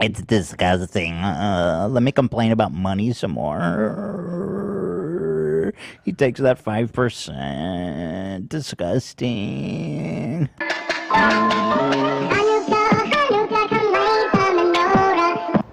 It's disgusting. Let me complain about money some more. He takes that 5%. Disgusting.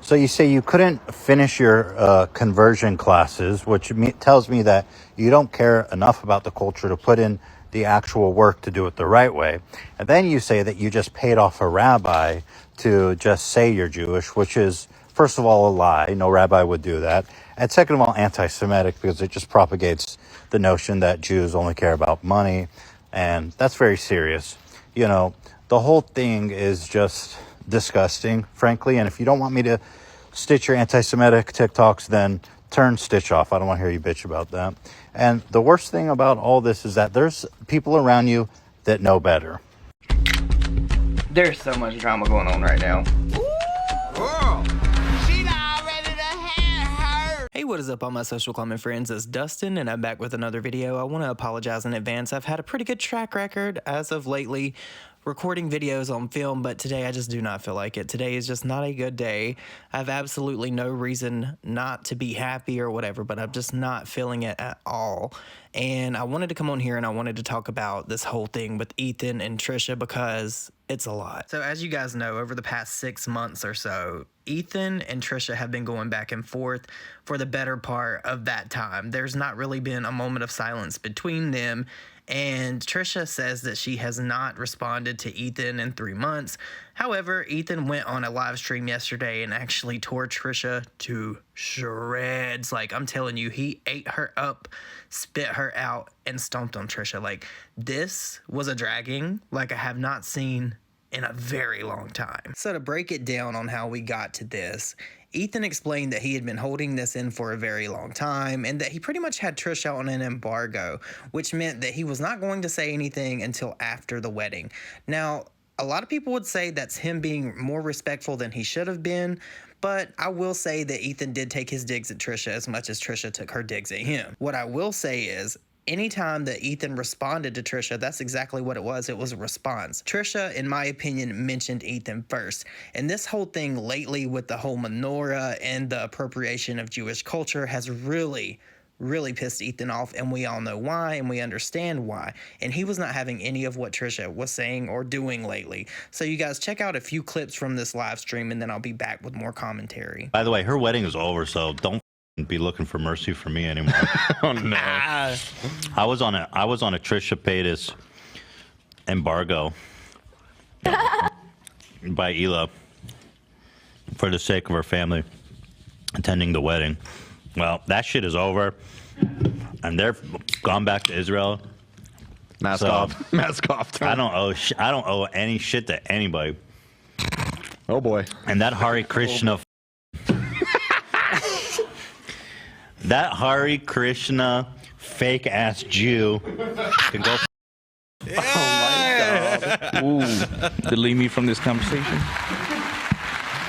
So you say you couldn't finish your conversion classes, which tells me that you don't care enough about the culture to put in the actual work to do it the right way. And then you say that you just paid off a rabbi to just say you're Jewish, which is, first of all, a lie. No rabbi would do that. And second of all, anti-Semitic, because it just propagates the notion that Jews only care about money. And that's very serious. You know, the whole thing is just disgusting, frankly. And if you don't want me to stitch your anti-Semitic TikToks, then turn Stitch off. I don't want to hear you bitch about that. And the worst thing about all this is that there's people around you that know better. There's so much drama going on right now. Hey, what is up, all my social climbing friends? It's Dustin, and I'm back with another video. I want to apologize in advance. I've had a pretty good track record as of lately recording videos on film, but today I just do not feel like it. Today is just not a good day. I have absolutely no reason not to be happy or whatever, but I'm just not feeling it at all. And I wanted to come on here and I wanted to talk about this whole thing with Ethan and Trisha because it's a lot. So as you guys know, over the past 6 months or so, Ethan and Trisha have been going back and forth for the better part of that time. There's not really been a moment of silence between them. And Trisha says that she has not responded to Ethan in 3 months. However, Ethan went on a live stream yesterday and actually tore Trisha to shreds. Like, I'm telling you, he ate her up, spit her out, and stomped on Trisha. Like, this was a dragging like I have not seen in a very long time. So to break it down on how we got to this, Ethan explained that he had been holding this in for a very long time and that he pretty much had Trisha on an embargo, which meant that he was not going to say anything until after the wedding. Now, a lot of people would say that's him being more respectful than he should have been, but I will say that Ethan did take his digs at Trisha as much as Trisha took her digs at him. What I will say is, anytime that Ethan responded to Trisha, that's exactly what it was. It was a response. Trisha, in my opinion, mentioned Ethan first. And this whole thing lately with the whole menorah and the appropriation of Jewish culture has really pissed Ethan off, and we all know why, and we understand why. And he was not having any of what Trisha was saying or doing lately. So you guys check out a few clips from this live stream, and then I'll be back with more commentary. By the way, her wedding is over, so don't be looking for mercy from me anymore. Oh no! I was on a Trisha Paytas embargo by Ela for the sake of her family attending the wedding. Well, that shit is over, and they're gone back to Israel. Mask off. Mask off. I don't owe any shit to anybody. Oh boy! And that Hare Krishna. That Hare Krishna fake ass Jew can go. Oh my God! Ooh, delete me from this conversation.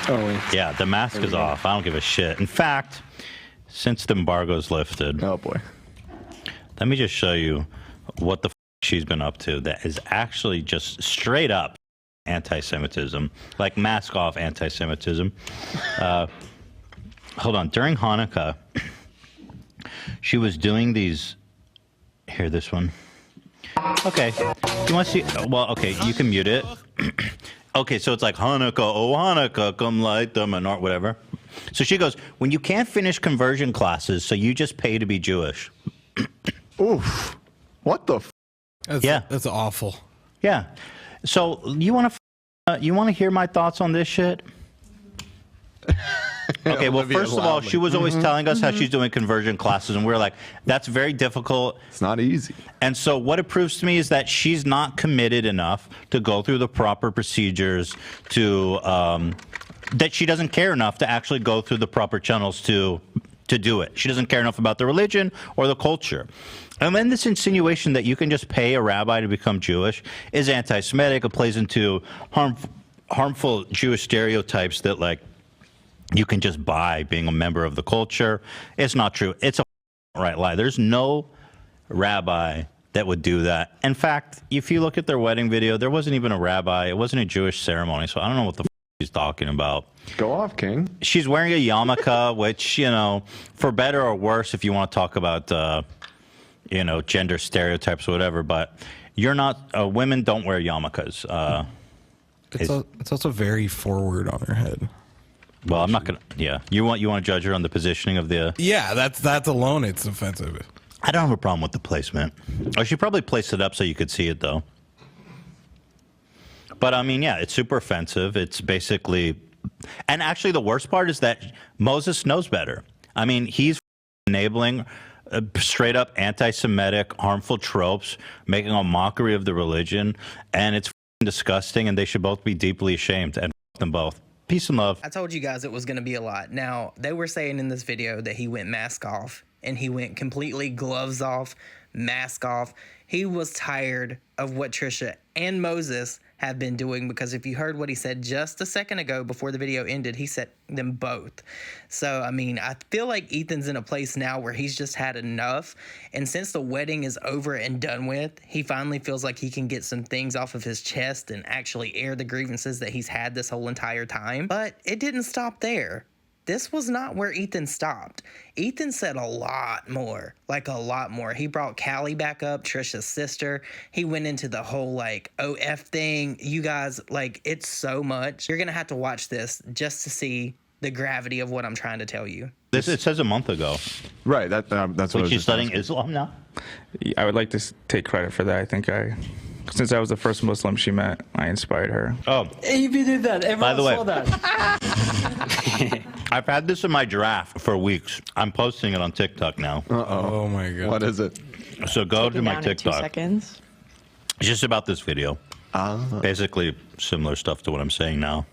Oh yeah, the mask is off. I don't give a shit. In fact, since the embargo's lifted, oh boy, let me just show you what the she's been up to. That is actually just straight up anti-Semitism, like mask off anti-Semitism. Hold on, during Hanukkah. She was doing these. Here, this one. Okay. You want to see? Well, okay, you can mute it. Okay, so it's like Hanukkah, oh Hanukkah, come light the menorah, whatever. So she goes, when you can't finish conversion classes, so you just pay to be Jewish. Oof. What the? That's awful. Yeah. So you want to hear my thoughts on this shit? Okay, well, first of all, she was always telling us how she's doing conversion classes, and we're like, that's very difficult. It's not easy. And so what it proves to me is that she's not committed enough to go through the proper procedures to, that she doesn't care enough to actually go through the proper channels to do it. She doesn't care enough about the religion or the culture. And then this insinuation that you can just pay a rabbi to become Jewish is anti-Semitic. It plays into harmful Jewish stereotypes that, like, you can just buy being a member of the culture. It's not true. It's a right lie. There's no rabbi that would do that. In fact, if you look at their wedding video, there wasn't even a rabbi. It wasn't a Jewish ceremony. So I don't know what the she's talking about. Go off, King. She's wearing a yarmulke, which, you know, for better or worse, if you want to talk about, you know, gender stereotypes or whatever, but you're not, women don't wear yarmulkes. It's also very forward on her head. Well, I'm not going to, yeah. You want to judge her on the positioning of the... Yeah, that's alone, it's offensive. I don't have a problem with the placement. Oh, she probably placed it up so you could see it, though. But, I mean, yeah, it's super offensive. It's basically... And actually, the worst part is that Moses knows better. I mean, he's enabling straight-up anti-Semitic, harmful tropes, making a mockery of the religion, and it's disgusting, and they should both be deeply ashamed, and them both. Peace and love. I told you guys it was going to be a lot. Now, they were saying in this video that he went mask off, and he went completely gloves off, mask off. He was tired of what Trisha and Moses have been doing, because if you heard what he said just a second ago before the video ended, he said them both. So, I mean, I feel like Ethan's in a place now where he's just had enough. And since the wedding is over and done with, he finally feels like he can get some things off of his chest and actually air the grievances that he's had this whole entire time. But it didn't stop there. This was not where Ethan stopped. Ethan said a lot more, like a lot more. He brought Callie back up, Trisha's sister. He went into the whole like OF thing. You guys, like, it's so much. You're going to have to watch this just to see the gravity of what I'm trying to tell you. It says a month ago. Right, that's what I was she's studying asking. Islam now? I would like to take credit for that. I think since I was the first Muslim she met, I inspired her. Oh. If you did that, everyone By the way, saw that. I've had this in my giraffe for weeks. I'm posting it on TikTok now. Oh my God. What is it? So go to my Down in 2 TikTok. seconds. It's just about this video. Basically similar stuff to what I'm saying now.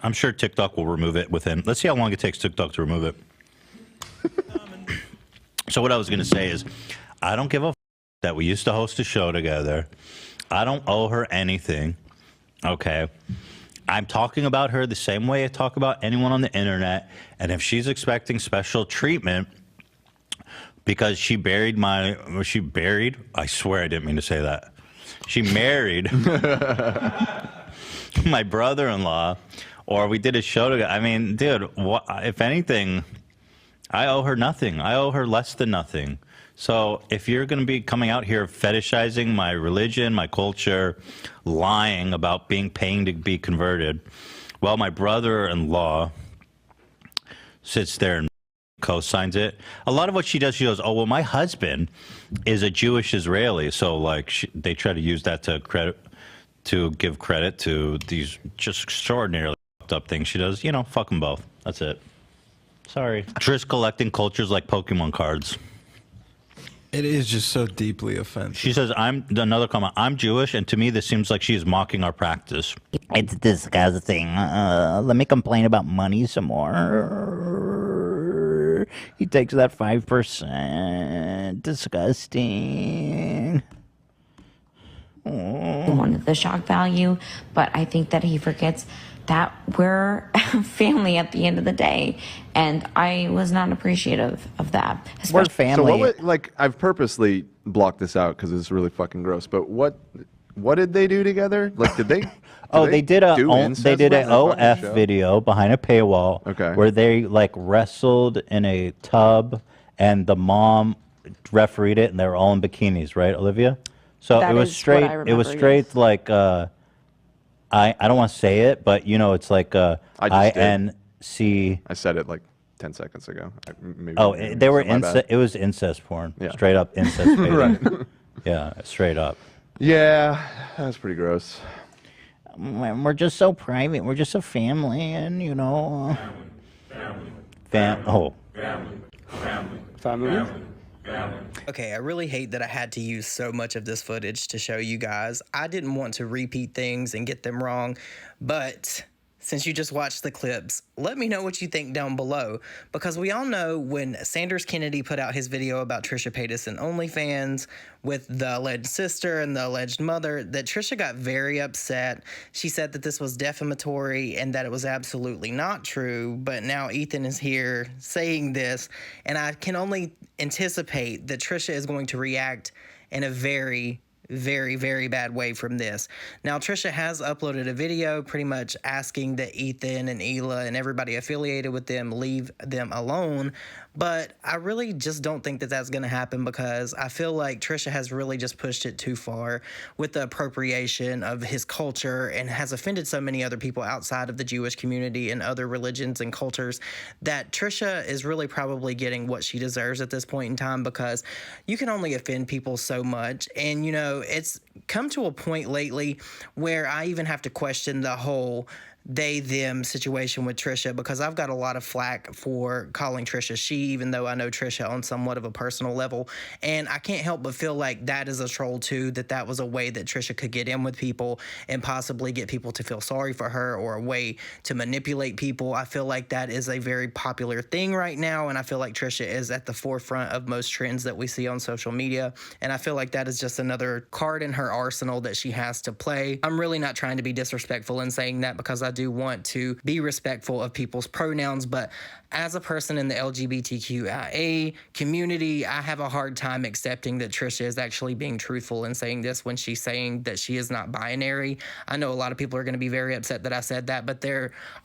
I'm sure TikTok will remove it within. Let's see how long it takes TikTok to remove it. So what I was going to say is, I don't give a that we used to host a show together. I don't owe her anything. Okay. I'm talking about her the same way I talk about anyone on the internet. And if she's expecting special treatment because she buried I swear I didn't mean to say that. She married my brother-in-law, or we did a show together. I mean, dude, if anything, I owe her nothing. I owe her less than nothing. So if you're going to be coming out here fetishizing my religion, my culture, lying about paying to be converted, well, my brother-in-law sits there and co-signs it. A lot of what she does, she goes, oh, well, my husband is a Jewish Israeli. So, like, they try to use that to give credit to these just extraordinarily fucked up things she does. You know, fuck them both. That's it. Sorry. Trish collecting cultures like Pokemon cards. It is just so deeply offensive. She says, another comment, I'm Jewish, and to me this seems like she is mocking our practice. It's disgusting. Let me complain about money some more. He takes that 5%. Disgusting. Wanted the shock value, but I think that he forgets that we're family at the end of the day, and I was not appreciative of that. We're family. So I've purposely blocked this out because it's really fucking gross. But what did they do together? Like, did they? They did an OF video behind a paywall. Okay. Where they like wrestled in a tub, and the mom refereed it, and they were all in bikinis, right, Olivia? So That it was is what straight. I It was remember, straight yes. like I don't want to say it, but you know it's like INC. I said it like 10 seconds ago. They were incest. It was incest porn. Yeah. Straight up incest. Right. Yeah, straight up. Yeah, that's pretty gross. We're just so private. We're just a family, and you know. Family. Okay, I really hate that I had to use so much of this footage to show you guys. I didn't want to repeat things and get them wrong, but since you just watched the clips, let me know what you think down below, because we all know when Sanders Kennedy put out his video about Trisha Paytas and OnlyFans with the alleged sister and the alleged mother, that Trisha got very upset. She said that this was defamatory and that it was absolutely not true, but now Ethan is here saying this, and I can only anticipate that Trisha is going to react in a very, very, very bad way from this. Now, Trisha has uploaded a video pretty much asking that Ethan and Hila and everybody affiliated with them leave them alone, but I really just don't think that that's going to happen because I feel like Trisha has really just pushed it too far with the appropriation of his culture and has offended so many other people outside of the Jewish community and other religions and cultures that Trisha is really probably getting what she deserves at this point in time, because you can only offend people so much. And, you know, it's come to a point lately where I even have to question the whole they-them situation with Trisha, because I've got a lot of flack for calling Trisha she, even though I know Trisha on somewhat of a personal level. And I can't help but feel like that is a troll too, that was a way that Trisha could get in with people and possibly get people to feel sorry for her, or a way to manipulate people. I feel like that is a very popular thing right now, and I feel like Trisha is at the forefront of most trends that we see on social media, and I feel like that is just another card in her arsenal that she has to play. I'm really not trying to be disrespectful in saying that, because I do want to be respectful of people's pronouns, but as a person in the LGBTQIA community, I have a hard time accepting that Trisha is actually being truthful in saying this when she's saying that she is not binary. I know a lot of people are going to be very upset that I said that, but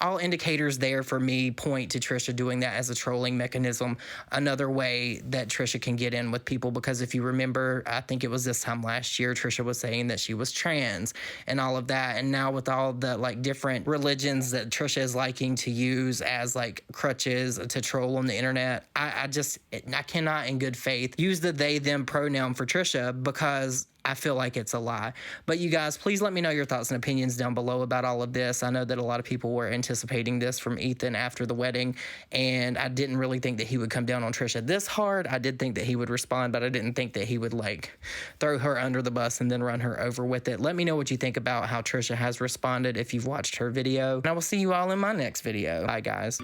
all indicators there for me point to Trisha doing that as a trolling mechanism, another way that Trisha can get in with people. Because if you remember, I think it was this time last year, Trisha was saying that she was trans and all of that, and now with all the like different religions that Trisha is liking to use as like crutches to troll on the internet, I cannot in good faith use the they-them pronoun for Trisha, because I feel like it's a lie. But you guys, please let me know your thoughts and opinions down below about all of this. I know that a lot of people were anticipating this from Ethan after the wedding, and I didn't really think that he would come down on Trisha this hard. I did think that he would respond, but I didn't think that he would like throw her under the bus and then run her over with it. Let me know what you think about how Trisha has responded if you've watched her video, and I will see you all in my next video. Bye, guys.